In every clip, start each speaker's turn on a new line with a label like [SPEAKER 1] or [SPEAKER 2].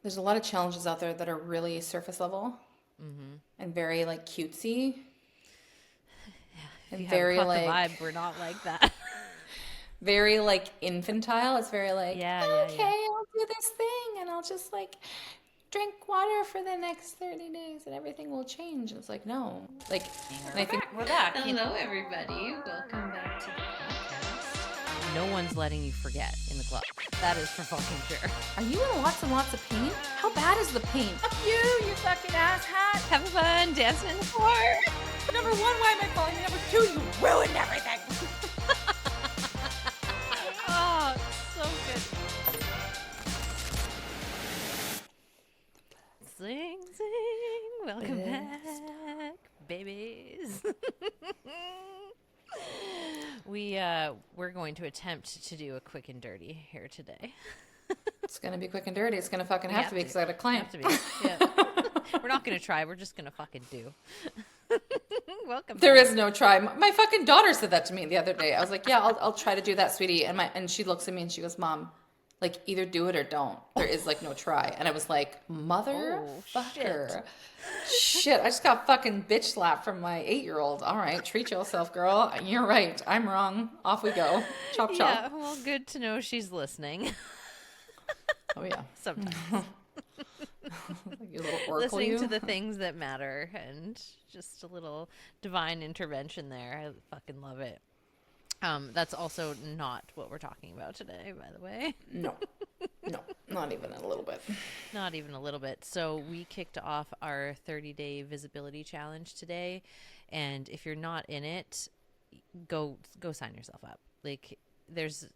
[SPEAKER 1] There's a lot of challenges out there that are really surface level and very like cutesy
[SPEAKER 2] If
[SPEAKER 1] and
[SPEAKER 2] you haven't
[SPEAKER 1] very
[SPEAKER 2] caught the
[SPEAKER 1] like
[SPEAKER 2] vibe, we're not like that.
[SPEAKER 1] very like infantile. It's very like,
[SPEAKER 2] Yeah, yeah,
[SPEAKER 1] okay,
[SPEAKER 2] yeah.
[SPEAKER 1] I'll do this thing and I'll just like drink water for the next 30 days and everything will change. It's like, no. Like, and I think
[SPEAKER 2] We're back.
[SPEAKER 3] Hello, everybody. Welcome back to the podcast.
[SPEAKER 2] No one's letting you forget in the club. That is for fucking sure.
[SPEAKER 1] are you in lots and lots of pain? How bad is the pain? Fuck you fucking asshat.
[SPEAKER 2] Have fun dancing in the floor.
[SPEAKER 1] Number one, why am I falling? Number two, you ruined everything.
[SPEAKER 2] Oh, so good. Sing, sing. Welcome back, babies. We're going to attempt to do a quick and dirty here today.
[SPEAKER 1] It's gonna be quick and dirty. It's gonna fucking
[SPEAKER 2] We
[SPEAKER 1] have to be because I got a client.
[SPEAKER 2] Have to be. Yeah. We're not gonna try. We're just gonna fucking do. Welcome.
[SPEAKER 1] There
[SPEAKER 2] back.
[SPEAKER 1] is no try. My fucking daughter said that to me the other day. I was like, yeah, I'll try to do that, sweetie. And she looks at me and she goes, Mom, like either do it or don't. There is like no try. And I was like, motherfucker. Shit, I just got fucking bitch slapped from my 8-year-old. All right, treat yourself, girl. You're right. I'm wrong. Off we go. Chop, chop.
[SPEAKER 2] Yeah, well, good to know she's listening.
[SPEAKER 1] Oh, yeah.
[SPEAKER 2] Sometimes.
[SPEAKER 1] You little oracle,
[SPEAKER 2] Listening
[SPEAKER 1] you.
[SPEAKER 2] to the things that matter and just a little divine intervention there. I fucking love it. That's also not what we're talking about today, by the way.
[SPEAKER 1] No, not even a little bit.
[SPEAKER 2] Not even a little bit. So we kicked off our 30-day visibility challenge today, and if you're not in it, go sign yourself up. Like there's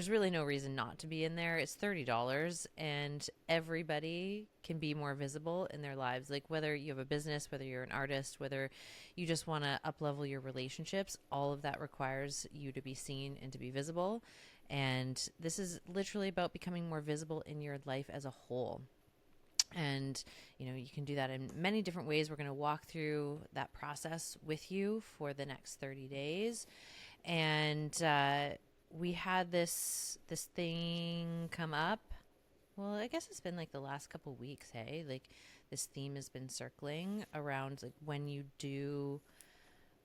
[SPEAKER 2] really no reason not to be in there. It's $30 and everybody can be more visible in their lives. Like whether you have a business, whether you're an artist, whether you just want to up-level your relationships, all of that requires you to be seen and to be visible. And this is literally about becoming more visible in your life as a whole. And, you know, you can do that in many different ways. We're going to walk through that process with you for the next 30 days. And, we had this thing come up. Well, I guess it's been like the last couple weeks, hey? Like this theme has been circling around like when you do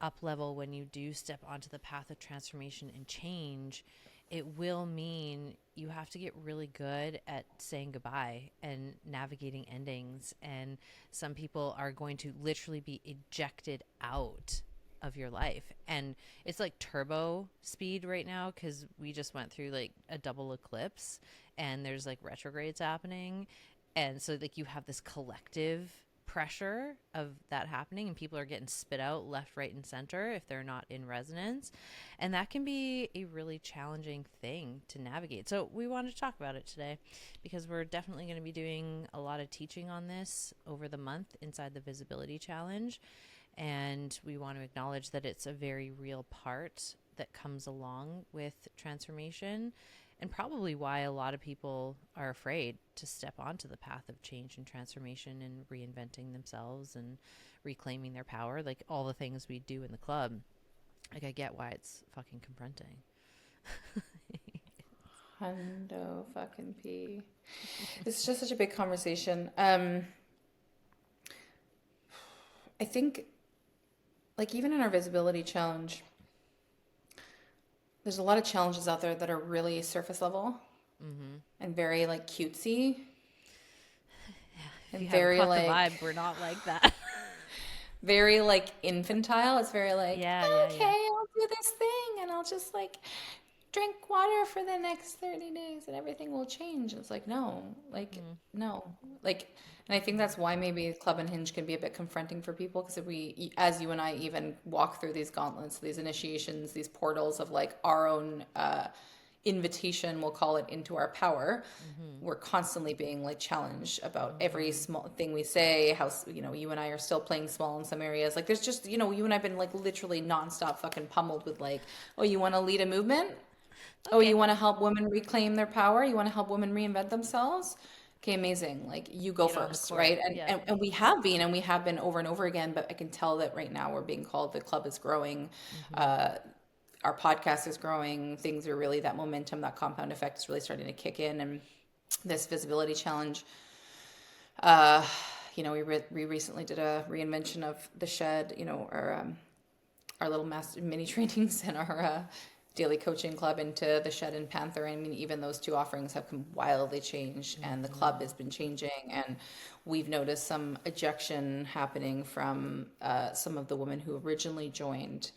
[SPEAKER 2] up level, when you do step onto the path of transformation and change, it will mean you have to get really good at saying goodbye and navigating endings. And some people are going to literally be ejected out of your life, and it's like turbo speed right now because we just went through like a double eclipse and there's like retrogrades happening, and so like you have this collective pressure of that happening and people are getting spit out left, right, and center if they're not in resonance, and that can be a really challenging thing to navigate. So we wanted to talk about it today because we're definitely going to be doing a lot of teaching on this over the month inside the visibility challenge. And we want to acknowledge that it's a very real part that comes along with transformation, and probably why a lot of people are afraid to step onto the path of change and transformation and reinventing themselves and reclaiming their power, like all the things we do in the club. Like I get why it's fucking confronting.
[SPEAKER 1] Hundo fucking P. It's just such a big conversation. I think like even in our visibility challenge, there's a lot of challenges out there that are really surface level and very like cutesy
[SPEAKER 2] If
[SPEAKER 1] and
[SPEAKER 2] you
[SPEAKER 1] very
[SPEAKER 2] haven't caught
[SPEAKER 1] like
[SPEAKER 2] the vibe, we're not like that.
[SPEAKER 1] very like infantile. It's very like,
[SPEAKER 2] Yeah,
[SPEAKER 1] okay,
[SPEAKER 2] yeah.
[SPEAKER 1] I'll do this thing and I'll just like drink water for the next 30 days and everything will change. It's like, no, like, no, like, and I think that's why maybe Club Unhinged can be a bit confronting for people because if we, as you and I even walk through these gauntlets, these initiations, these portals of like our own invitation, we'll call it, into our power, we're constantly being like challenged about every small thing we say, how, you know, you and I are still playing small in some areas. Like there's just, you know, you and I've been like literally nonstop fucking pummeled with like, oh, you want to lead a movement? Oh, you want to help women reclaim their power? You want to help women reinvent themselves? Okay, amazing. Like you go
[SPEAKER 2] Get on the
[SPEAKER 1] first,
[SPEAKER 2] court.
[SPEAKER 1] right?
[SPEAKER 2] Yeah.
[SPEAKER 1] And we have been over and over again, but I can tell that right now we're being called, the club is growing. Our podcast is growing. Things are really, that momentum, that compound effect is really starting to kick in. And this visibility challenge Uh, we recently did a reinvention of the shed, our little master mini trainings and our daily coaching club into the shed and Panther. I mean, even those two offerings have wildly changed, and the club has been changing. And we've noticed some ejection happening from some of the women who originally joined.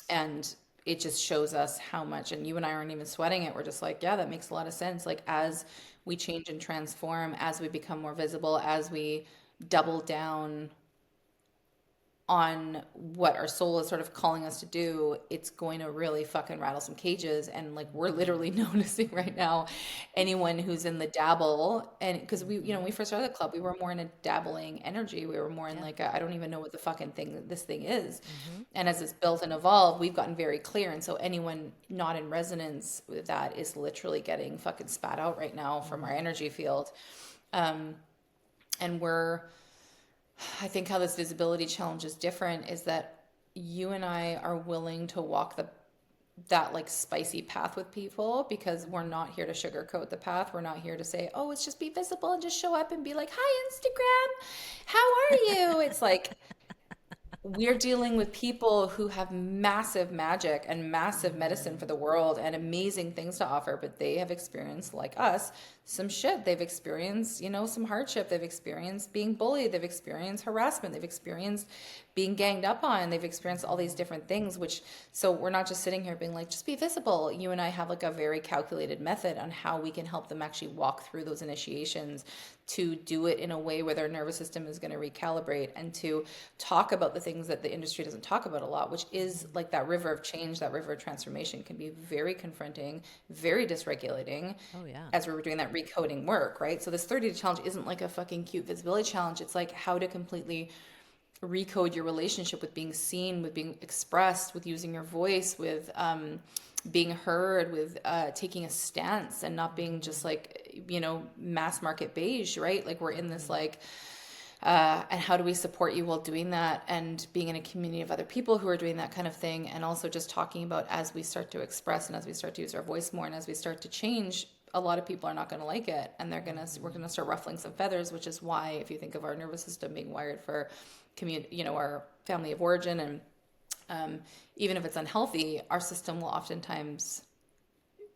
[SPEAKER 1] And it just shows us how much, and you and I aren't even sweating it. We're just like, yeah, that makes a lot of sense. Like, as we change and transform, as we become more visible, as we double down on what our soul is sort of calling us to do, it's going to really fucking rattle some cages. And like, we're literally noticing right now anyone who's in the dabble, and because when we first started the club, we were more in a dabbling energy. We were more in
[SPEAKER 2] Yeah.
[SPEAKER 1] like I don't even know what the fucking thing this thing is.
[SPEAKER 2] Mm-hmm.
[SPEAKER 1] And as it's built and evolved, we've gotten very clear. And so anyone not in resonance with that is literally getting fucking spat out right now from our energy field. And I think how this visibility challenge is different is that you and I are willing to walk that like spicy path with people, because we're not here to sugarcoat the path. We're not here to say, oh, it's just be visible and just show up and be like, hi, Instagram, how are you? It's like, we're dealing with people who have massive magic and massive medicine for the world and amazing things to offer, but they have experienced, like us, some shit. They've experienced, some hardship. They've experienced being bullied. They've experienced harassment. They've experienced being ganged up on. They've experienced all these different things, so we're not just sitting here being like, just be visible. You and I have like a very calculated method on how we can help them actually walk through those initiations, to do it in a way where their nervous system is going to recalibrate, and to talk about the things that the industry doesn't talk about a lot, which is like that river of change, that river of transformation can be very confronting, very dysregulating.
[SPEAKER 2] Oh yeah.
[SPEAKER 1] As we were doing that recoding work, right? So this 30-day challenge isn't like a fucking cute visibility challenge. It's like how to completely recode your relationship with being seen, with being expressed, with using your voice, with being heard, with taking a stance and not being just like, mass market beige, right? Like, we're in this like, and how do we support you while doing that, and being in a community of other people who are doing that kind of thing. And also just talking about, as we start to express and as we start to use our voice more and as we start to change, a lot of people are not going to like it, and we're going to start ruffling some feathers, which is why, if you think of our nervous system being wired for our family of origin, and even if it's unhealthy, our system will oftentimes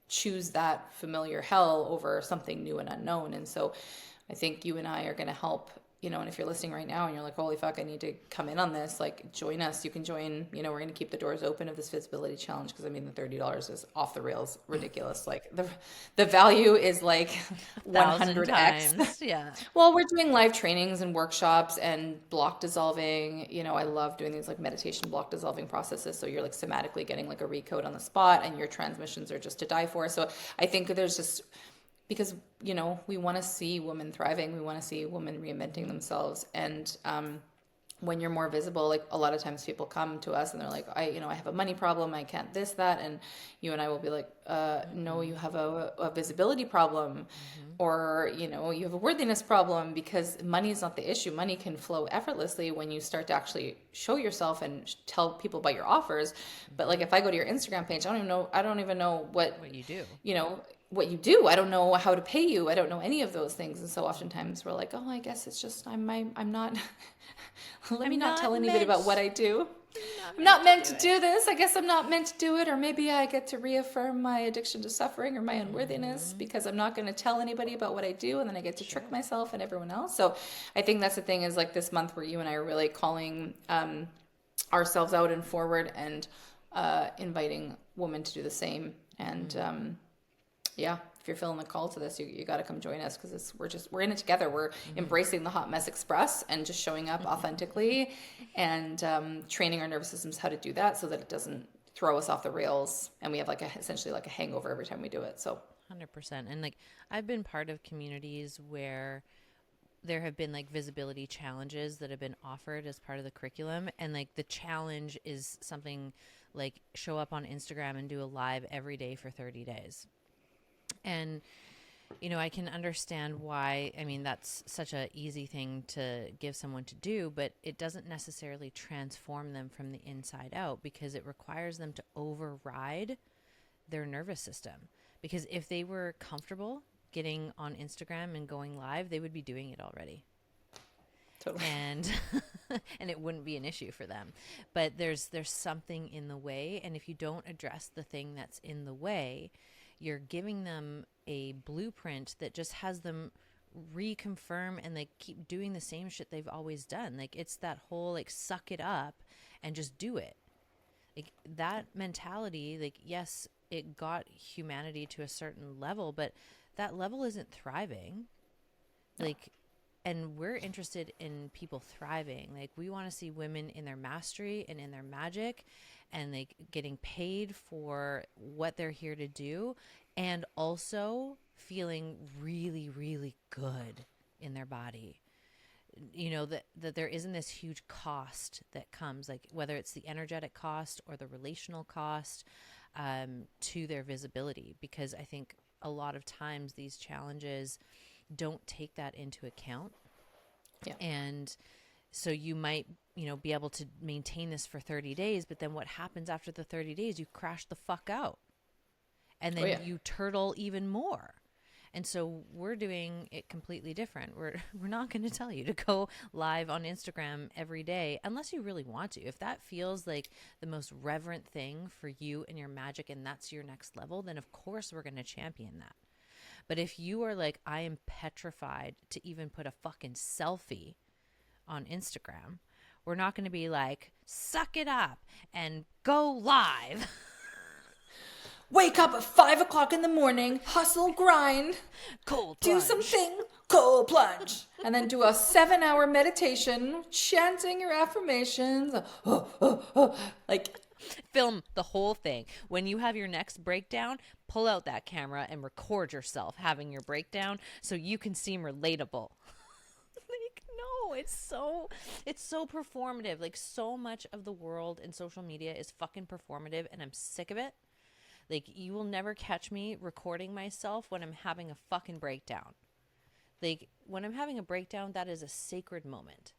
[SPEAKER 1] choose that familiar hell over something new and unknown. And so I think you and I are going to help, and if you're listening right now and you're like, holy fuck, I need to come in on this, like, join us. You can join. We're going to keep the doors open of this visibility challenge, because I mean, the $30 is off the rails ridiculous. Like, the value is like 100x.
[SPEAKER 2] Times. Yeah.
[SPEAKER 1] Well, we're doing live trainings and workshops and block dissolving. I love doing these like meditation block dissolving processes. So you're like somatically getting like a recode on the spot, and your transmissions are just to die for. So I think there's just, because we want to see women thriving, we want to see women reinventing themselves. And when you're more visible, like, a lot of times people come to us and they're like, I have a money problem, I can't this, that, and you and I will be like, no, you have a visibility problem, or you have a worthiness problem, because money is not the issue. Money can flow effortlessly when you start to actually show yourself and tell people about your offers. But like, if I go to your Instagram page, I don't even know what
[SPEAKER 2] you do.
[SPEAKER 1] What you do. I don't know how to pay you. I don't know any of those things. And so oftentimes we're like, oh, I guess it's just I'm not let me not tell anybody about what I do. I'm not meant to do this. I guess I'm not meant to do it. Or maybe I get to reaffirm my addiction to suffering or my unworthiness, because I'm not going to tell anybody about what I do, and then I get to trick myself and everyone else. So I think that's the thing, is like, this month where you and I are really calling ourselves out and forward, and inviting women to do the same. And yeah, if you're feeling the call to this, you got to come join us, because we're in it together. We're embracing the hot mess express and just showing up authentically, and training our nervous systems how to do that, so that it doesn't throw us off the rails, and we have essentially like a hangover every time we do it. So
[SPEAKER 2] 100%. And like, I've been part of communities where there have been like visibility challenges that have been offered as part of the curriculum, and like, the challenge is something like, show up on Instagram and do a live every day for 30 days. And, I can understand why. I mean, that's such an easy thing to give someone to do, but it doesn't necessarily transform them from the inside out, because it requires them to override their nervous system. Because if they were comfortable getting on Instagram and going live, they would be doing it already.
[SPEAKER 1] Totally.
[SPEAKER 2] And and it wouldn't be an issue for them. But there's something in the way, and if you don't address the thing that's in the way, you're giving them a blueprint that just has them reconfirm and like keep doing the same shit they've always done. Like it's that whole like suck it up and just do it. Like that mentality, like yes, it got humanity to a certain level, but that level isn't thriving. Like, and we're interested in people thriving. Like we want to see women in their mastery and in their magic and like getting paid for what they're here to do, and also feeling really, really good in their body. You know, that there isn't this huge cost that comes, like whether it's the energetic cost or the relational cost to their visibility, because I think a lot of times these challenges don't take that into account.
[SPEAKER 1] Yeah.
[SPEAKER 2] And so you might, you know, be able to maintain this for 30 days, but then what happens after the 30 days? You crash the fuck out. And then you turtle even more. And so we're doing it completely different. We're not going to tell you to go live on Instagram every day unless you really want to. If that feels like the most reverent thing for you and your magic and that's your next level, then of course we're going to champion that. But if you are like, I am petrified to even put a fucking selfie on Instagram, we're not going to be like, suck it up and go live.
[SPEAKER 1] Wake up at 5 o'clock in the morning, hustle, grind,
[SPEAKER 2] Cold
[SPEAKER 1] do
[SPEAKER 2] plunge.
[SPEAKER 1] something, cold plunge, and then do a 7-hour meditation, chanting your affirmations, like
[SPEAKER 2] Film the whole thing. When you have your next breakdown, pull out that camera and record yourself having your breakdown so you can seem relatable. Like, no, it's so performative. Like, so much of the world and social media is fucking performative, and I'm sick of it. Like, you will never catch me recording myself when I'm having a fucking breakdown. Like, when I'm having a breakdown, that is a sacred moment.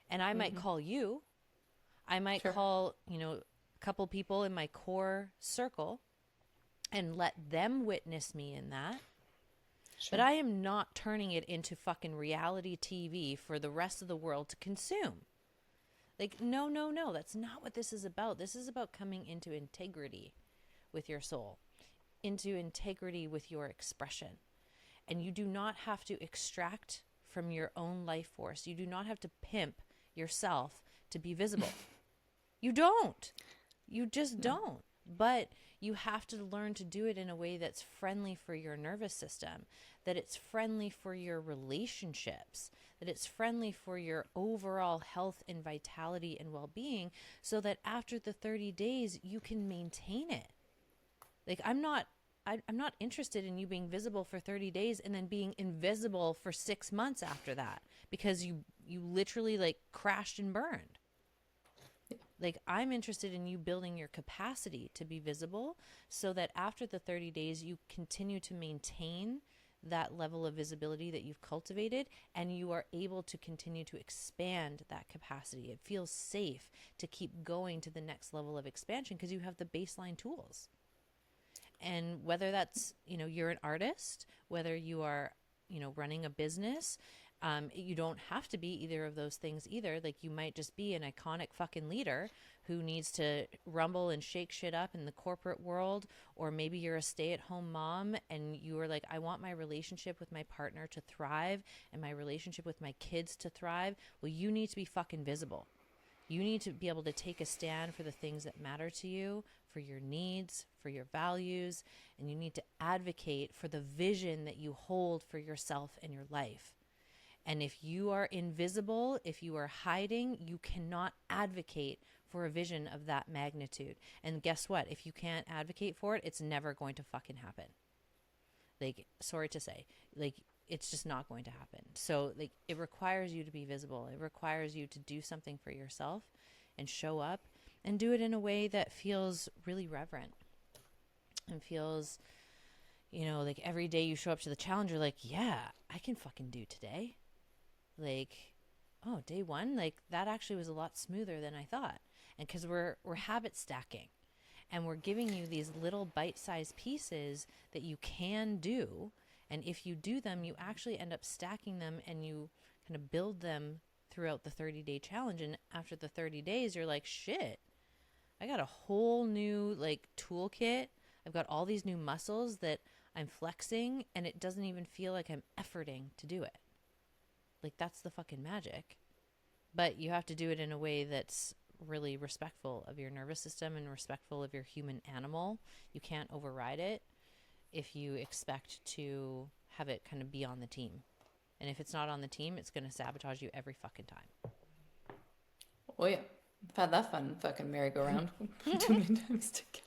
[SPEAKER 2] And I might call you. I might call, you know, a couple people in my core circle and let them witness me in that. Sure. But I am not turning it into fucking reality TV for the rest of the world to consume. Like, no. That's not what this is about. This is about coming into integrity with your soul, into integrity with your expression. And you do not have to extract from your own life force. You do not have to pimp yourself to be visible. You don't. You just don't. But you have to learn to do it in a way that's friendly for your nervous system, that it's friendly for your relationships, that it's friendly for your overall health and vitality and well-being, so that after the 30 days, you can maintain it. Like, I'm not interested in you being visible for 30 days and then being invisible for 6 months after that, because you literally like crashed and burned. Like, I'm interested in you building your capacity to be visible so that after the 30 days, you continue to maintain that level of visibility that you've cultivated, and you are able to continue to expand that capacity. It feels safe to keep going to the next level of expansion because you have the baseline tools. And whether that's, you know, you're an artist, whether you are, you know, running a business, you don't have to be either of those things either. Like, you might just be an iconic fucking leader who needs to rumble and shake shit up in the corporate world. Or maybe you're a stay-at-home mom and you are like, I want my relationship with my partner to thrive and my relationship with my kids to thrive. Well, you need to be fucking visible. You need to be able to take a stand for the things that matter to you, for your needs, for your values, and you need to advocate for the vision that you hold for yourself and your life. And if you are invisible, if you are hiding, you cannot advocate for a vision of that magnitude. And guess what? If you can't advocate for it, it's never going to fucking happen. Like, sorry to say, like, it's just not going to happen. So, like, it requires you to be visible. It requires you to do something for yourself and show up and do it in a way that feels really reverent and feels, you know, like every day you show up to the challenge, you're like, yeah, I can fucking do today. Like, oh, day one, like that actually was a lot smoother than I thought. And because we're habit stacking and we're giving you these little bite-sized pieces that you can do, And if you do them, you actually end up stacking them and you kind of build them throughout the 30-day challenge. And after the 30 days, you're like, shit, I got a whole new like toolkit. I've got all these new muscles that I'm flexing, and it doesn't even feel like I'm efforting to do it. Like, that's the fucking magic. But you have to do it in a way that's really respectful of your nervous system and respectful of your human animal. You can't override it if you expect to have it kind of be on the team. And if it's not on the team, it's going to sabotage you every fucking time.
[SPEAKER 1] Oh yeah, I've had that fun fucking merry-go-round too many times together.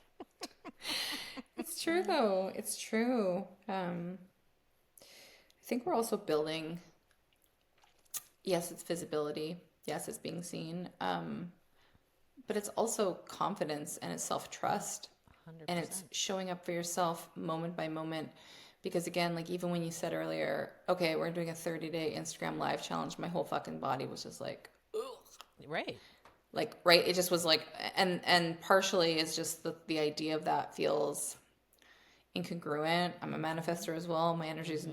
[SPEAKER 1] It's true though. It's true. I think we're also building. Yes, it's visibility. Yes, it's being seen. But it's also confidence and it's self-trust.
[SPEAKER 2] 100%.
[SPEAKER 1] And it's showing up for yourself moment by moment. Because again, like even when you said earlier, okay, we're doing a 30-day Instagram live challenge, my whole fucking body was just like, ugh.
[SPEAKER 2] Right.
[SPEAKER 1] Like, right. It just was like, and partially is just the idea of that feels incongruent. I'm a manifestor as well. My energy is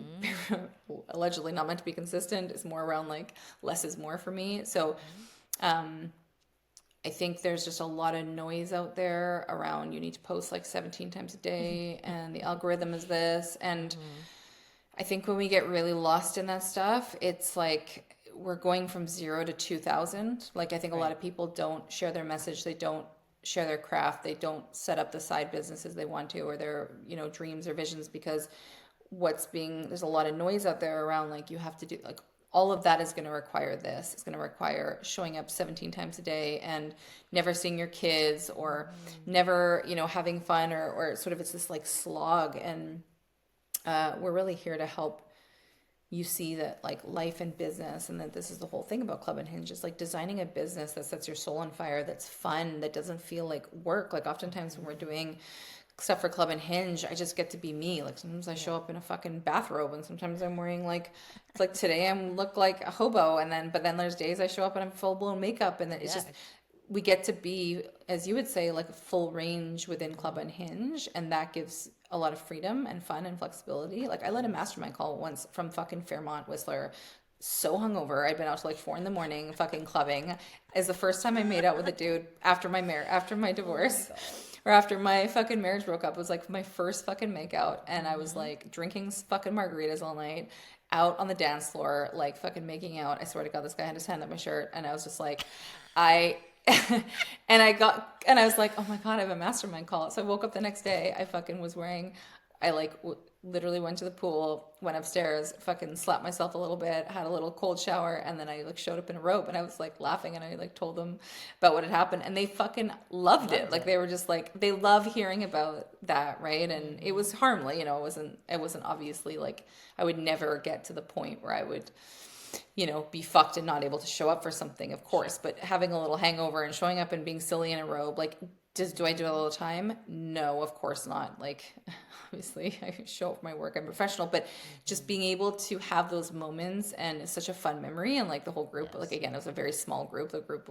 [SPEAKER 1] allegedly not meant to be consistent. It's more around like less is more for me. So, I think there's just a lot of noise out there around you need to post like 17 times a day and the algorithm is this. And I think when we get really lost in that stuff, it's like we're going from 0 to 2,000. Like I think a lot of people don't share their message. They don't share their craft. They don't set up the side businesses they want to, or their, dreams or visions, because there's a lot of noise out there around like you have to do like all of that is going to require this. It's going to require showing up 17 times a day and never seeing your kids or never, having fun or sort of it's this like slog. And we're really here to help you see that like life and business, and that this is the whole thing about Club Unhinged, is like designing a business that sets your soul on fire, that's fun, that doesn't feel like work. Like oftentimes when we're doing stuff for Club Unhinged, I just get to be me. Like sometimes I show up in a fucking bathrobe, and sometimes I'm wearing like today I look like a hobo, but then there's days I show up and I'm full blown makeup, and then it's just we get to be, as you would say, like full range within Club Unhinged, and that gives a lot of freedom and fun and flexibility. Like I led a mastermind call once from fucking Fairmont Whistler, so hungover. I'd been out till like 4 a.m, fucking clubbing. Is the first time I made out with a dude after my divorce. Or after my fucking marriage broke up. It was like my first fucking makeout, and I was like drinking fucking margaritas all night, out on the dance floor, like fucking making out. I swear to God, this guy had his hand up my shirt, and I was just like, and I was like, oh my God, I have a mastermind call. So I woke up the next day. I literally went to the pool, went upstairs, fucking slapped myself a little bit, had a little cold shower, and then I showed up in a robe, and I was laughing, and I told them about what had happened, and they fucking loved it. Like they were just like, they love hearing about that, right? And it was harmless, it wasn't obviously like I would never get to the point where I would be fucked and not able to show up for something, of course. But having a little hangover and showing up and being silly in a robe, do I do it all the time? No, of course not. Like, obviously, I show up for my work. I'm professional, but just being able to have those moments, and it's such a fun memory. And the whole group, again, it was a very small group. The group,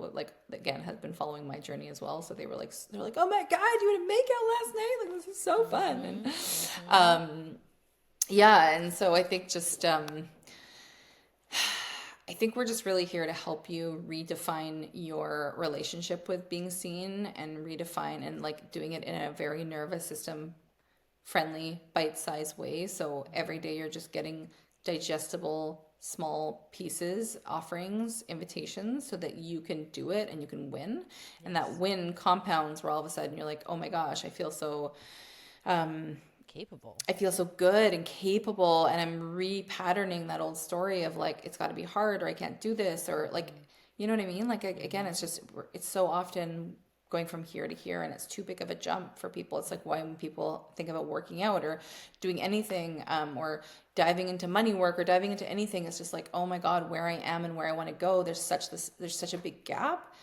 [SPEAKER 1] again, has been following my journey as well. So they're like, oh my God, you had a makeout last night? Like, this is so fun. And yeah, and so I think just I think we're just really here to help you redefine your relationship with being seen, and redefine and doing it in a very nervous system friendly, bite-sized way. So every day you're just getting digestible, small pieces, offerings, invitations, so that you can do it and you can win. And that win compounds, where all of a sudden you're like, oh my gosh, I feel so
[SPEAKER 2] capable.
[SPEAKER 1] I feel so good and capable, and I'm repatterning that old story of it's got to be hard, or I can't do this, or you know what I mean? Again, it's so often going from here to here, and it's too big of a jump for people. It's why when people think about working out or doing anything, or diving into money work or diving into anything, it's just oh my God, where I am and where I want to go, there's such a big gap.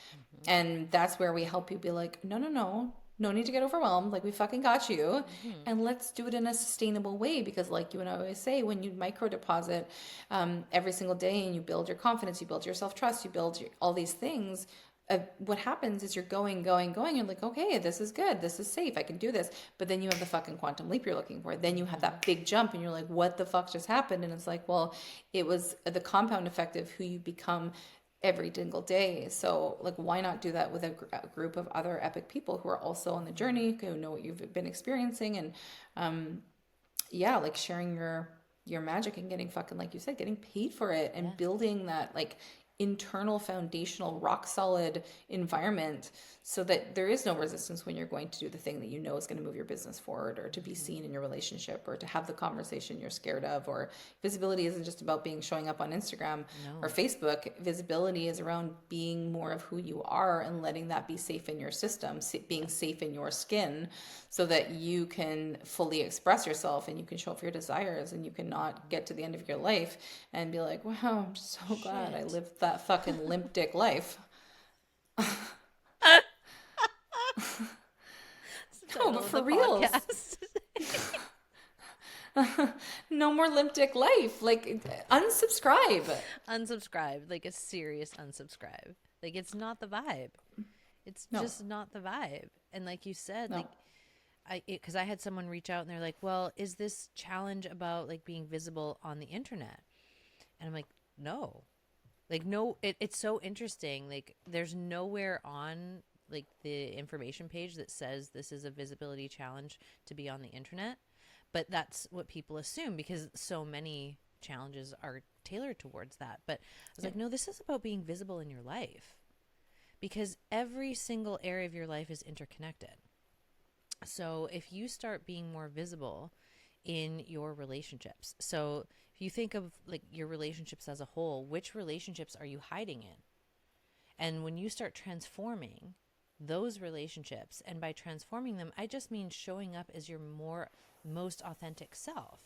[SPEAKER 1] And that's where we help you be like, no need to get overwhelmed. We fucking got you. And let's do it in a sustainable way. Because you and I always say, when you micro deposit every single day, and you build your confidence, you build your self-trust, you build all these things, what happens is you're going. You're like, okay, this is good. This is safe. I can do this. But then you have the fucking quantum leap you're looking for. Then you have that big jump and you're like, what the fuck just happened? And it's like, well, it was the compound effect of who you become every single day. So like, why not do that with a group of other epic people who are also on the journey, who know what you've been experiencing, and yeah, like sharing your magic and getting fucking, like you said, getting paid for it and
[SPEAKER 2] Yes.
[SPEAKER 1] building that like internal foundational rock solid environment so that there is no resistance when you're going to do the thing that you know is going to move your business forward, or to be
[SPEAKER 2] Mm-hmm.
[SPEAKER 1] seen in your relationship, or to have the conversation you're scared of. Or visibility isn't just about being showing up on Instagram or
[SPEAKER 2] No.
[SPEAKER 1] Facebook. Visibility is around being more of who you are and letting that be safe in your system, being safe in your skin, so that you can fully express yourself and you can show up for your desires, and you cannot get to the end of your life and be like, wow, I'm so glad I
[SPEAKER 2] Shit.
[SPEAKER 1] lived that fucking limp dick life.
[SPEAKER 2] It's the
[SPEAKER 1] No,
[SPEAKER 2] title
[SPEAKER 1] but
[SPEAKER 2] of
[SPEAKER 1] for
[SPEAKER 2] the
[SPEAKER 1] reals.
[SPEAKER 2] podcast.
[SPEAKER 1] No more limp dick life. Like, unsubscribe.
[SPEAKER 2] Unsubscribe, like a serious unsubscribe. Like it's not the vibe. It's
[SPEAKER 1] No,
[SPEAKER 2] just not the vibe. And like you said,
[SPEAKER 1] no.
[SPEAKER 2] like because I had someone reach out and they're like, "Well, is this challenge about like being visible on the internet?" And I'm like, "No." Like no, it's so interesting. Like there's nowhere on like the information page that says this is a visibility challenge to be on the internet. But that's what people assume because so many challenges are tailored towards that. But I was
[SPEAKER 1] Yeah.
[SPEAKER 2] like, no, this is about being visible in your life because every single area of your life is interconnected. So if you start being more visible in your relationships, so if you think of like your relationships as a whole, which relationships are you hiding in? And when you start transforming those relationships, and by transforming them, I just mean showing up as your most authentic self.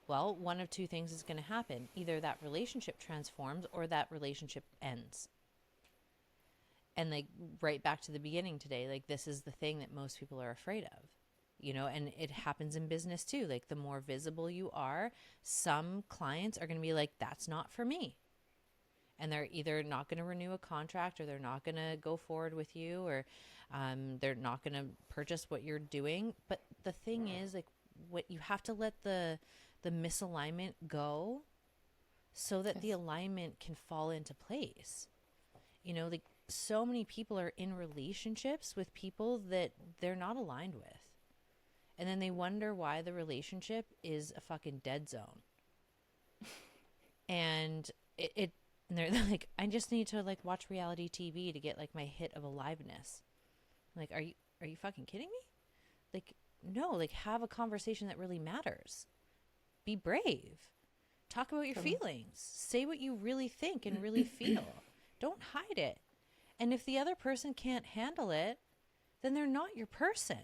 [SPEAKER 2] Well, one of two things is going to happen. Either that relationship transforms or that relationship ends. And like right back to the beginning today, like this is the thing that most people are afraid of. And it happens in business too. Like the more visible you are, some clients are going to be like, that's not for me. And they're either not going to renew a contract, or they're not going to go forward with you, or they're not going to purchase what you're doing. But the thing is, like, what you have to let the misalignment go so that the
[SPEAKER 1] Yes.
[SPEAKER 2] alignment can fall into place. Like so many people are in relationships with people that they're not aligned with. And then they wonder why the relationship is a fucking dead zone. And and they're like, I just need to like watch reality TV to get like my hit of aliveness. I'm like, are you fucking kidding me? Like, no, like have a conversation that really matters. Be brave. Talk about your
[SPEAKER 1] Totally.
[SPEAKER 2] feelings. Say what you really think and really feel. Don't hide it. And if the other person can't handle it, then they're not your person.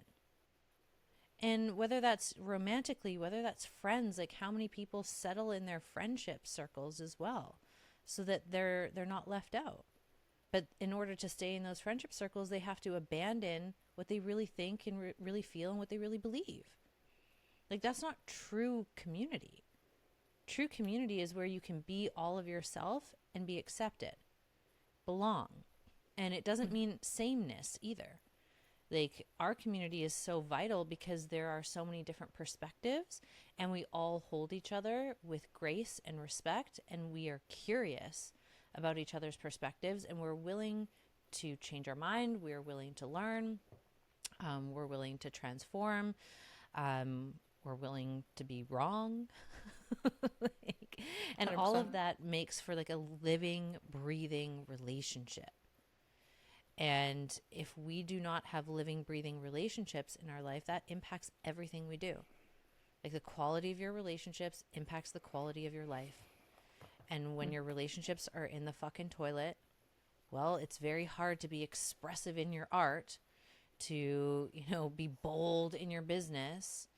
[SPEAKER 2] And whether that's romantically, whether that's friends, like how many people settle in their friendship circles as well, so that they're not left out. But in order to stay in those friendship circles, they have to abandon what they really think and really feel and what they really believe. Like that's not true community. True community is where you can be all of yourself and be accepted, belong. And it doesn't mean sameness either. Like our community is so vital because there are so many different perspectives, and we all hold each other with grace and respect, and we are curious about each other's perspectives, and we're willing to change our mind. We're willing to learn. We're willing to transform. We're willing to be wrong. like, and all
[SPEAKER 1] 100%.
[SPEAKER 2] of that makes for like a living, breathing relationship. And if we do not have living, breathing relationships in our life, that impacts everything we do. Like the quality of your relationships impacts the quality of your life. And when your relationships are in the fucking toilet, well, it's very hard to be expressive in your art, to, be bold in your business,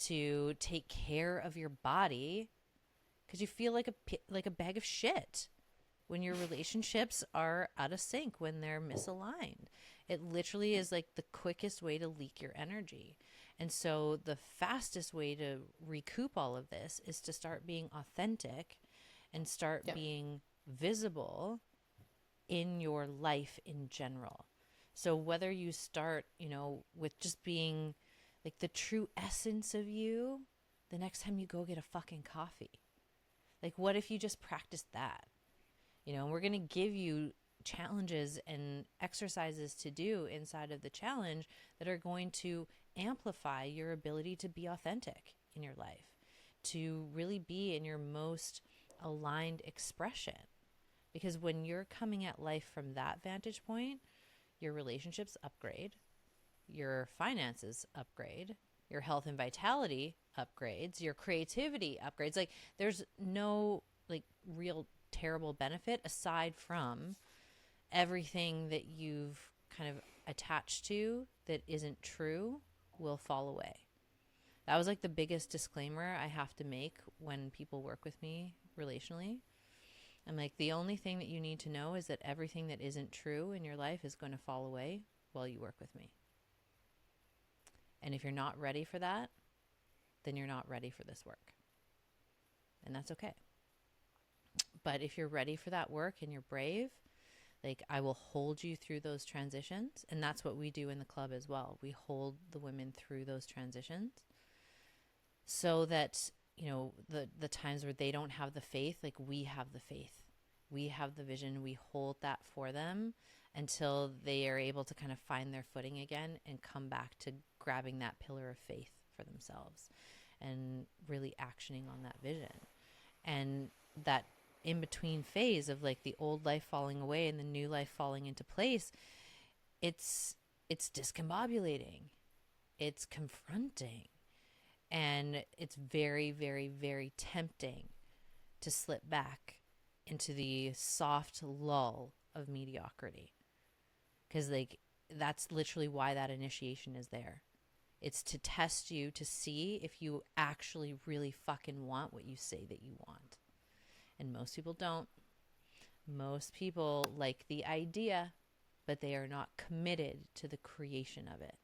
[SPEAKER 2] to take care of your body, because you feel like a bag of shit when your relationships are out of sync, when they're misaligned. It literally is like the quickest way to leak your energy. And so the fastest way to recoup all of this is to start being authentic and start
[SPEAKER 1] Yeah.
[SPEAKER 2] being visible in your life in general. So whether you start, with just being like the true essence of you the next time you go get a fucking coffee. Like, what if you just practiced that? We're going to give you challenges and exercises to do inside of the challenge that are going to amplify your ability to be authentic in your life, to really be in your most aligned expression. Because when you're coming at life from that vantage point, your relationships upgrade, your finances upgrade, your health and vitality upgrades, your creativity upgrades. Like, there's no like real terrible benefit aside from everything that you've kind of attached to that isn't true will fall away. That was like the biggest disclaimer I have to make when people work with me relationally. I'm like, the only thing that you need to know is that everything that isn't true in your life is going to fall away while you work with me. And if you're not ready for that, then you're not ready for this work. And that's okay. But if you're ready for that work and you're brave, like, I will hold you through those transitions. And that's what we do in the club as well. We hold the women through those transitions so that, the times where they don't have the faith, like, we have the faith. We have the vision. We hold that for them until they are able to kind of find their footing again and come back to grabbing that pillar of faith for themselves and really actioning on that vision. And that in between phase of like the old life falling away and the new life falling into place, it's discombobulating, it's confronting, and it's very, very, very tempting to slip back into the soft lull of mediocrity, because like that's literally why that initiation is there. It's to test you to see if you actually really fucking want what you say that you want. And most people don't. Most people like the idea, but they are not committed to the creation of it.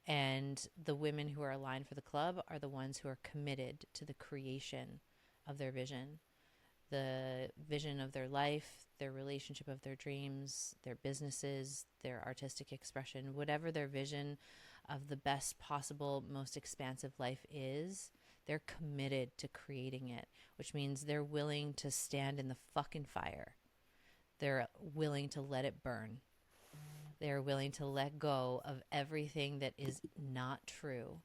[SPEAKER 2] And the women who are aligned for the club are the ones who are committed to the creation of their vision, the vision of their life, their relationship of their dreams, their businesses, their artistic expression, whatever their vision of the best possible, most expansive life is. They're committed to creating it, which means they're willing to stand in the fucking fire. They're willing to let it burn. They're willing to let go of everything that is not true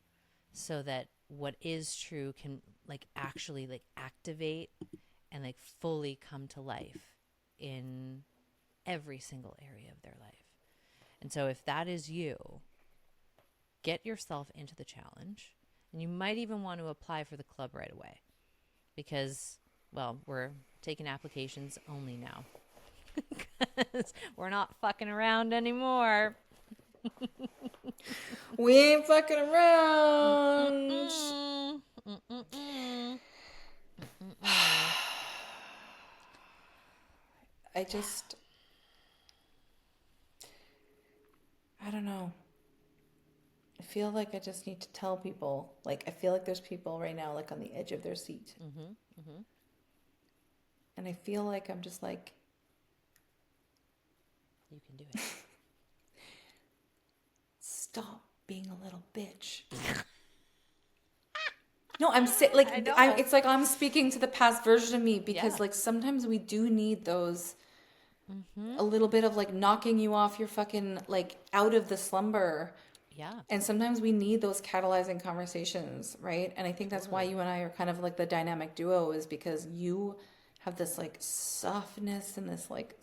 [SPEAKER 2] so that what is true can like actually like activate and like fully come to life in every single area of their life. And so if that is you, get yourself into the challenge. And you might even want to apply for the club right away because, well, we're taking applications only now. Because we're not fucking around anymore.
[SPEAKER 1] We ain't fucking around. I don't know. I feel like I just need to tell people, like, I feel like there's people right now, like, on the edge of their seat. And I feel like I'm just like,
[SPEAKER 2] you can do it.
[SPEAKER 1] Stop being a little bitch. No, I'm like, it's like I'm speaking to the past version of me because, like, sometimes we do need those, a little bit of, like, knocking you off your fucking, like, out of the slumber.
[SPEAKER 2] Yeah.
[SPEAKER 1] And sometimes we need those catalyzing conversations, right? And I think that's why you and I are kind of like the dynamic duo, is because you have this like softness and this like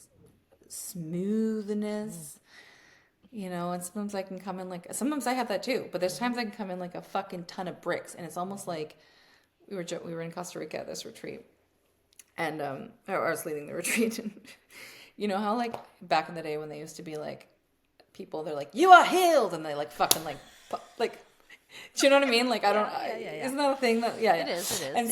[SPEAKER 1] smoothness, and sometimes I can come in like, sometimes I have that too, but there's times I can come in like a fucking ton of bricks, and it's almost like we were in Costa Rica at this retreat, and I was leading the retreat, and you know how like back in the day when they used to be like, people, they're like, you are healed, and they like fucking like do you know what I mean? Like, I don't, isn't that a thing that,
[SPEAKER 2] It is.
[SPEAKER 1] And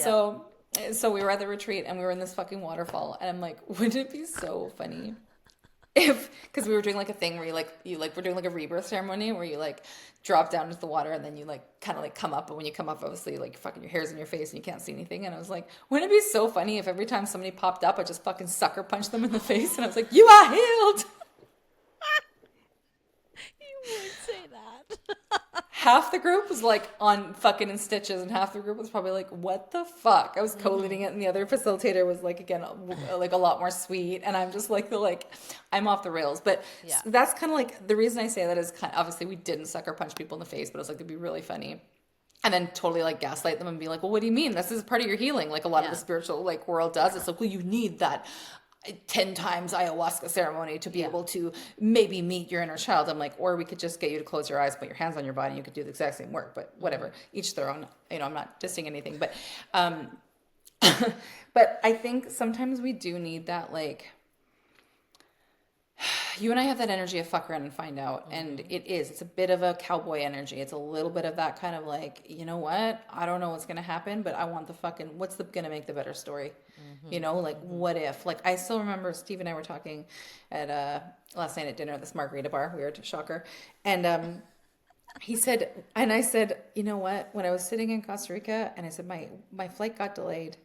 [SPEAKER 1] so we were at the retreat and we were in this fucking waterfall, and I'm like, wouldn't it be so funny because we were doing like a thing where we're doing like a rebirth ceremony where you like drop down into the water and then you like kind of like come up, but when you come up, obviously like fucking your hair's in your face and you can't see anything. And I was like, wouldn't it be so funny if every time somebody popped up, I just fucking sucker punched them in the face? And I was like, you are healed.
[SPEAKER 2] You would say that.
[SPEAKER 1] Half the group was like on fucking in stitches and half the group was probably like, what the fuck? I was co-leading it and the other facilitator was like, again, like a lot more sweet. And I'm just like, I'm off the rails. But
[SPEAKER 2] Yeah.
[SPEAKER 1] that's kind of like, the reason I say that is obviously we didn't sucker punch people in the face, but it's like, it'd be really funny. And then totally like gaslight them and be like, well, what do you mean? This is part of your healing. Like a lot of the spiritual like world does. It's like, well, you need that 10 times ayahuasca ceremony to be able to maybe meet your inner child. I'm like, or we could just get you to close your eyes, put your hands on your body, and you could do the exact same work, but whatever, each their own, I'm not dissing anything, but, but I think sometimes we do need that, like, you and I have that energy of fuck around and find out. And it's a bit of a cowboy energy. It's a little bit of that kind of like, you know what? I don't know what's going to happen, but I want what's going to make the better story? Like what if, like, I still remember Steve and I were talking at, last night at dinner at this margarita bar, weird, shocker. And, he said, and I said, you know what? When I was sitting in Costa Rica and I said, my flight got delayed.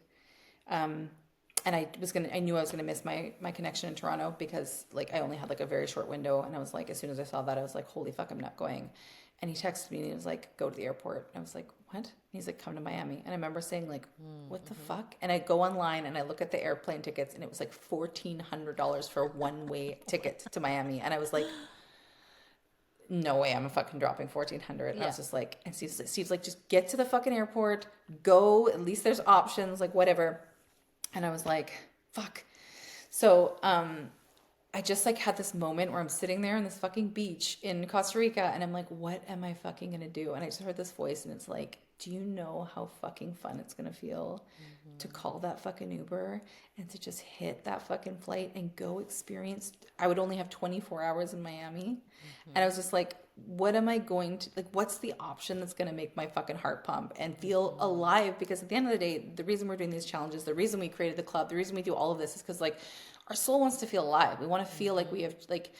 [SPEAKER 1] And I knew I was gonna miss my connection in Toronto because like I only had like a very short window, and I was like, as soon as I saw that, I was like, holy fuck, I'm not going. And he texted me and he was like, go to the airport. And I was like, what? And he's like, come to Miami. And I remember saying like, what the fuck? And I go online and I look at the airplane tickets, and it was like $1,400 for a one-way ticket to Miami. And I was like, no way, I'm fucking dropping $1,400. And I was just like, and Steve's like, just get to the fucking airport, go, at least there's options, like whatever. And I was like, fuck. So I just like had this moment where I'm sitting there on this fucking beach in Costa Rica and I'm like, what am I fucking gonna do? And I just heard this voice and it's like, do you know how fucking fun it's gonna feel to call that fucking Uber and to just hit that fucking flight and go experience? I would only have 24 hours in Miami. And I was just like, what am I going to, like, what's the option that's going to make my fucking heart pump and feel alive? Because at the end of the day, the reason we're doing these challenges, the reason we created the club, the reason we do all of this is because like our soul wants to feel alive. We want to feel like we have, like,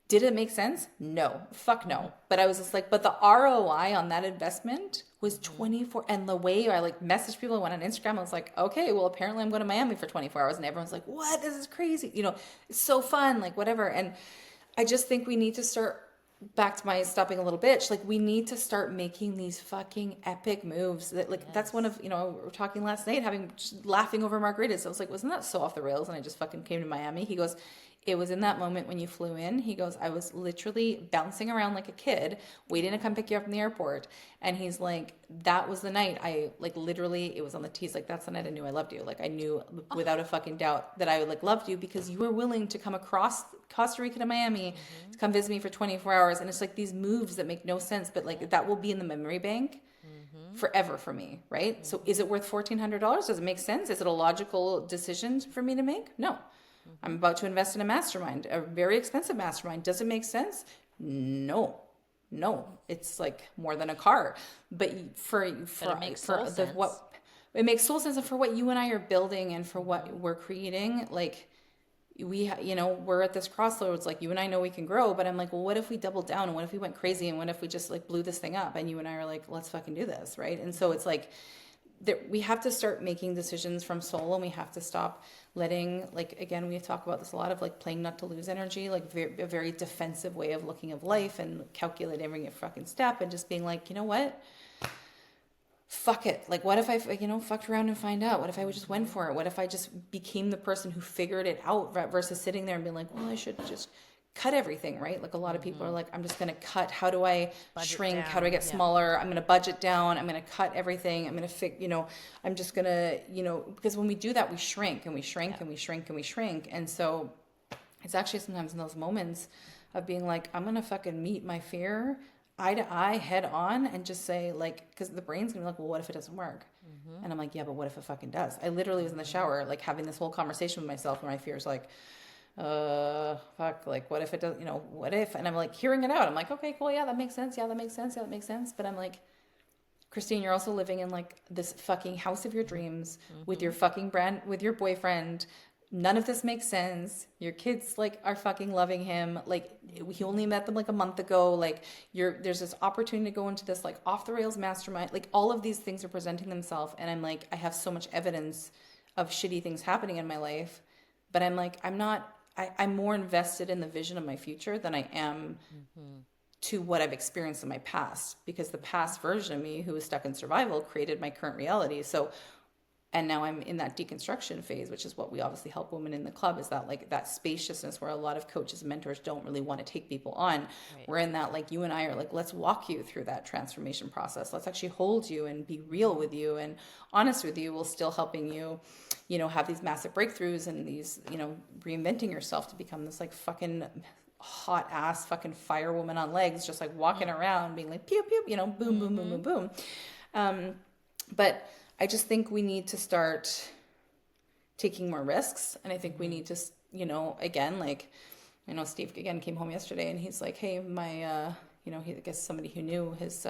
[SPEAKER 1] did it make sense? No, fuck no. But I was just like, but the ROI on that investment was 24. And the way I like messaged people, I went on Instagram, I was like, okay, well, apparently I'm going to Miami for 24 hours. And everyone's like, what? This is crazy. It's so fun, like whatever. And I just think we need to start, back to my stopping a little bitch, like we need to start making these fucking epic moves that like that's one of, we were talking last night, laughing over margaritas. I was like, wasn't that so off the rails? And I just fucking came to Miami. He goes, it was in that moment when you flew in. He goes, I was literally bouncing around like a kid waiting to come pick you up from the airport. And he's like, that was the night I like literally, it was on the tease, like that's the night I knew I loved you. Like I knew without a fucking doubt that I like loved you because you were willing to come across Costa Rica to Miami to come visit me for 24 hours. And it's like these moves that make no sense, but like that will be in the memory bank forever for me, right? So is it worth $1,400? Does it make sense? Is it a logical decision for me to make? No. I'm about to invest in a mastermind, a very expensive mastermind. Does it make sense? No. It's like more than a car. But it makes soul sense, and for what you and I are building and for what we're creating, like we're at this crossroads. Like you and I know we can grow, but I'm like, well, what if we doubled down? And what if we went crazy? And what if we just like blew this thing up? And you and I are like, let's fucking do this, right? And so it's like, we have to start making decisions from soul, and we have to stop letting, like, again, we talk about this a lot of like playing not to lose energy, like a very defensive way of looking of life and calculating every fucking step and just being like, you know what? Fuck it. Like, what if I, fucked around and find out? What if I just went for it? What if I just became the person who figured it out versus sitting there and being like, well, I should just cut everything, right? Like a lot of people are like, I'm just going to cut. How do I shrink? Down. How do I get smaller? I'm going to budget down. I'm going to cut everything. I'm going to I'm just going to, because when we do that, we shrink and we shrink and we shrink and we shrink. And so it's actually sometimes in those moments of being like, I'm going to fucking meet my fear eye to eye, head on, and just say like, because the brain's going to be like, well, what if it doesn't work? And I'm like, yeah, but what if it fucking does? I literally was in the shower, like having this whole conversation with myself where my fear's like, fuck, like what if it does, what if, and I'm like hearing it out. I'm like, okay, cool. Yeah, that makes sense. Yeah, that makes sense. Yeah, that makes sense. But I'm like, Christine, you're also living in like this fucking house of your dreams with your fucking with your boyfriend, none of this makes sense. Your kids like are fucking loving him. Like he only met them like a month ago. Like there's this opportunity to go into this like off the rails mastermind. Like all of these things are presenting themselves, and I'm like, I have so much evidence of shitty things happening in my life, but I'm like, I'm not. I'm more invested in the vision of my future than I am to what I've experienced in my past, because the past version of me who was stuck in survival created my current reality. So, and now I'm in that deconstruction phase, which is what we obviously help women in the club, is that like that spaciousness where a lot of coaches and mentors don't really want to take people on. Right. We're in that, like you and I are like, let's walk you through that transformation process. Let's actually hold you and be real with you and honest with you, while still helping you, you know, have these massive breakthroughs and these, you know, reinventing yourself to become this like fucking hot ass fucking fire woman on legs, just like walking around being like pew pew, you know, boom boom boom boom boom. But I just think we need to start taking more risks. And I think we need to, you know, again, like, I know Steve again came home yesterday and he's like, hey, my, you know, I guess somebody who knew his,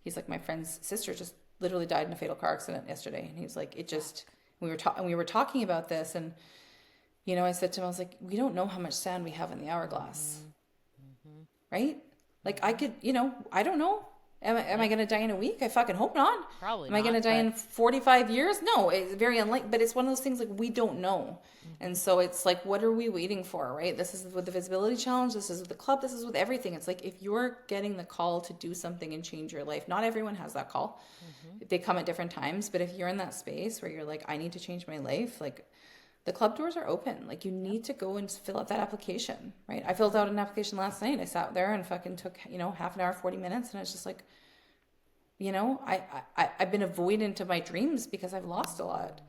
[SPEAKER 1] he's like, my friend's sister just literally died in a fatal car accident yesterday. And he's like, it just, we were talking about this, and, you know, I said to him, I was like, we don't know how much sand we have in the hourglass, right? Like I could, you know, I don't know. Am I going to die in a week? I fucking hope not.
[SPEAKER 2] Probably
[SPEAKER 1] Am I going to die in 45 years? No, it's very unlikely. But it's one of those things like we don't know. And so it's like, what are we waiting for, right? This is with the visibility challenge. This is with the club. This is with everything. It's like, if you're getting the call to do something and change your life, not everyone has that call. They come at different times. But if you're in that space where you're like, I need to change my life, like, the club doors are open. Like, you need to go and fill out that application, right? I filled out an application last night. I sat there and fucking took, you know, half an hour, 40 minutes. And I was just like, you know, I've been avoidant of my dreams because I've lost a lot,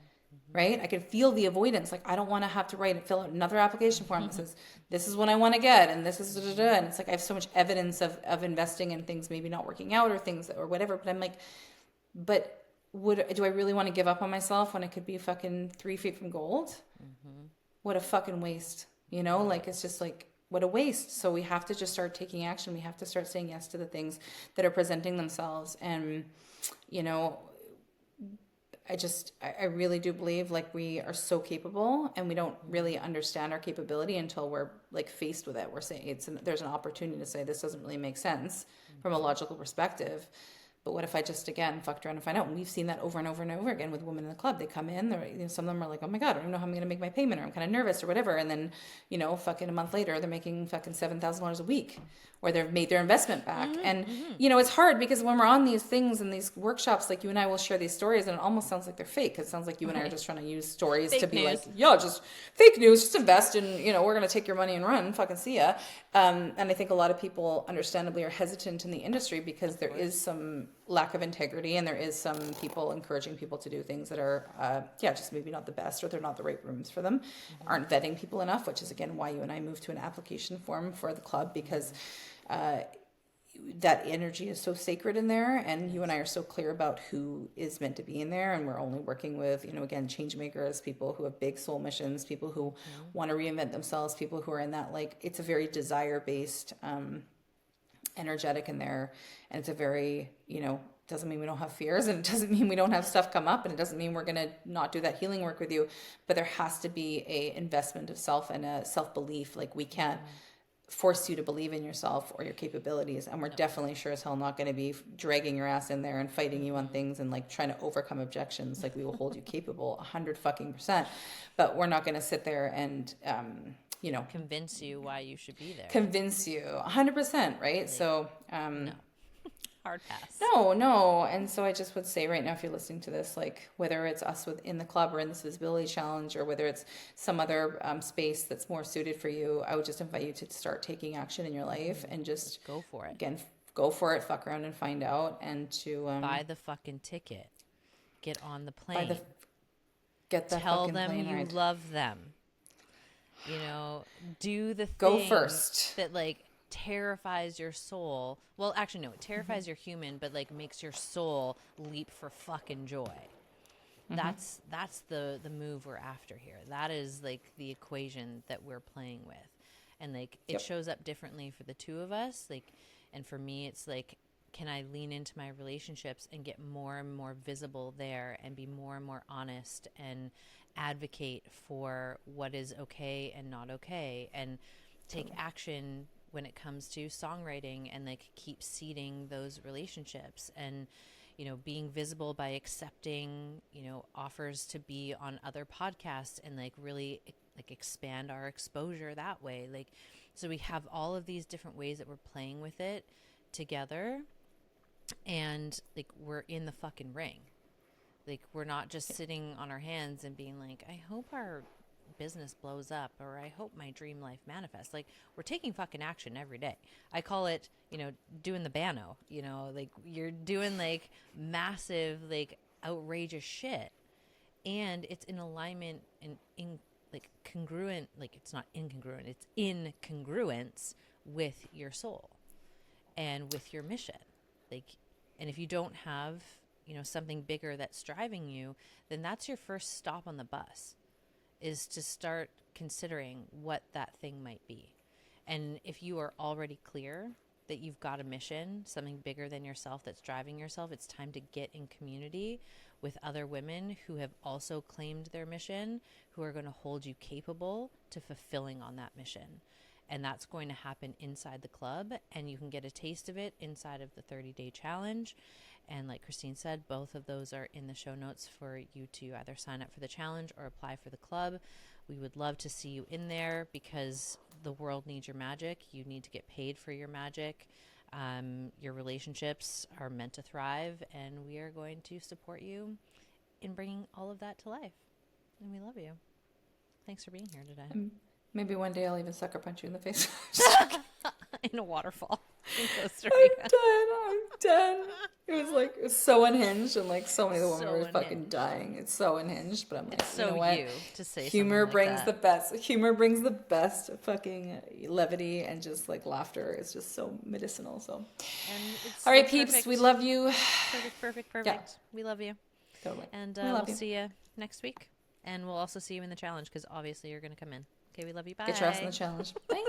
[SPEAKER 1] right? I can feel the avoidance. Like, I don't want to have to write and fill out another application form that says, this is what I want to get. And this is, and it's like, I have so much evidence of investing in things maybe not working out or things or whatever. But I'm like, but do I really want to give up on myself when I could be fucking 3 feet from gold? What a fucking waste, you know? Like, it's just like, what a waste. So we have to just start taking action. We have to start saying yes to the things that are presenting themselves. And, you know, I really do believe like we are so capable, and we don't really understand our capability until we're like faced with it. We're saying there's an opportunity to say, this doesn't really make sense from a logical perspective. But what if I just, again, fucked around and find out? And we've seen that over and over and over again with women in the club. They come in, you know, some of them are like, oh my God, I don't even know how I'm going to make my payment, or I'm kind of nervous or whatever. And then, you know, fucking a month later, they're making fucking $7,000 a week, or they've made their investment back. And, you know, it's hard because when we're on these things and these workshops, like you and I will share these stories, and it almost sounds like they're fake. It sounds like you and I are just trying to use stories
[SPEAKER 2] Fake
[SPEAKER 1] to be
[SPEAKER 2] news.
[SPEAKER 1] like, yo, just fake news, just invest in, you know, we're going to take your money and run, fucking see ya. And I think a lot of people understandably are hesitant in the industry because there is some lack of integrity, and there is some people encouraging people to do things that are, just maybe not the best, or they're not the right rooms for them, aren't vetting people enough, which is again why you and I moved to an application form for the club, because that energy is so sacred in there, and you and I are so clear about who is meant to be in there, and we're only working with, you know, again, change makers, people who have big soul missions, people who want to reinvent themselves, people who are in that, like, it's a very desire-based energetic in there, and it's a very, you know, doesn't mean we don't have fears, and it doesn't mean we don't have stuff come up, and it doesn't mean we're going to not do that healing work with you, but there has to be a investment of self and a self-belief. Like, we can't force you to believe in yourself or your capabilities, and we're definitely sure as hell not going to be dragging your ass in there and fighting you on things and like trying to overcome objections. Like, we will hold you capable 100%, but we're not going to sit there and you know,
[SPEAKER 2] convince you why you should be there.
[SPEAKER 1] Convince you 100%, right? So
[SPEAKER 2] no. Hard pass.
[SPEAKER 1] No. And so I just would say right now, if you're listening to this, like, whether it's us within the club or in this visibility challenge, or whether it's some other space that's more suited for you, I would just invite you to start taking action in your life and just
[SPEAKER 2] go for it.
[SPEAKER 1] Again, go for it, fuck around and find out, and to
[SPEAKER 2] buy the fucking ticket, get on the plane,
[SPEAKER 1] get the
[SPEAKER 2] tell
[SPEAKER 1] fucking
[SPEAKER 2] them
[SPEAKER 1] plane
[SPEAKER 2] you
[SPEAKER 1] ride.
[SPEAKER 2] Love them, you know, do the
[SPEAKER 1] go
[SPEAKER 2] thing
[SPEAKER 1] first
[SPEAKER 2] that like terrifies your soul. Well, actually, no, it terrifies your human, but like makes your soul leap for fucking joy. That's the move we're after here. That is like the equation that we're playing with, and like it shows up differently for the two of us. Like, and for me, it's like, can I lean into my relationships and get more and more visible there, and be more and more honest, and advocate for what is okay and not okay, and take action when it comes to songwriting, and like keep seeding those relationships, and being visible by accepting offers to be on other podcasts, and like really like expand our exposure that way. Like, so we have all of these different ways that we're playing with it together, and like we're in the fucking ring. Like, we're not just sitting on our hands and being like, I hope our business blows up, or I hope my dream life manifests. Like, we're taking fucking action every day. I call it, doing the bano, like you're doing like massive, like outrageous shit. And it's in alignment and in like congruent, like it's not incongruent, it's in congruence with your soul and with your mission. Like, and if you don't have, something bigger that's driving you, then that's your first stop on the bus, is to start considering what that thing might be. And if you are already clear that you've got a mission, something bigger than yourself that's driving yourself, it's time to get in community with other women who have also claimed their mission, who are going to hold you capable to fulfilling on that mission. And that's going to happen inside the club, and you can get a taste of it inside of the 30-day challenge. And like Christine said, both of those are in the show notes for you to either sign up for the challenge or apply for the club. We would love to see you in there, because the world needs your magic. You need to get paid for your magic. Your relationships are meant to thrive, and we are going to support you in bringing all of that to life. And we love you. Thanks for being here today.
[SPEAKER 1] Maybe one day I'll even sucker punch you in the face.
[SPEAKER 2] In a waterfall in Costa
[SPEAKER 1] I'm
[SPEAKER 2] Rica.
[SPEAKER 1] done. It was so unhinged, and like so many of the women
[SPEAKER 2] So
[SPEAKER 1] were fucking
[SPEAKER 2] unhinged.
[SPEAKER 1] dying. It's so unhinged, but I'm like,
[SPEAKER 2] It's
[SPEAKER 1] you know
[SPEAKER 2] so
[SPEAKER 1] what?
[SPEAKER 2] you to say
[SPEAKER 1] Humor
[SPEAKER 2] something like
[SPEAKER 1] brings
[SPEAKER 2] that.
[SPEAKER 1] the best. Humor brings the best fucking levity, and just like laughter is just so medicinal. So,
[SPEAKER 2] And it's
[SPEAKER 1] all right,
[SPEAKER 2] like
[SPEAKER 1] peeps,
[SPEAKER 2] perfect.
[SPEAKER 1] we love you.
[SPEAKER 2] Perfect.
[SPEAKER 1] Yeah.
[SPEAKER 2] We love you.
[SPEAKER 1] Totally.
[SPEAKER 2] And
[SPEAKER 1] We love
[SPEAKER 2] we'll
[SPEAKER 1] you.
[SPEAKER 2] see you next week. And we'll also see you in the challenge, because obviously you're going to come in. Okay, we love you. Bye.
[SPEAKER 1] Get your ass in the challenge. Bye.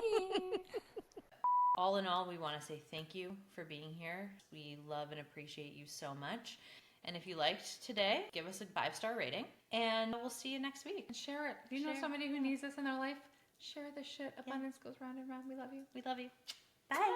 [SPEAKER 2] All in all, we want to say thank you for being here. We love and appreciate you so much. And if you liked today, give us a 5-star rating, and we'll see you next week.
[SPEAKER 1] And share it. If you know somebody who needs this in their life, share the shit. Abundance goes round and round. We love you.
[SPEAKER 2] We love you. Bye.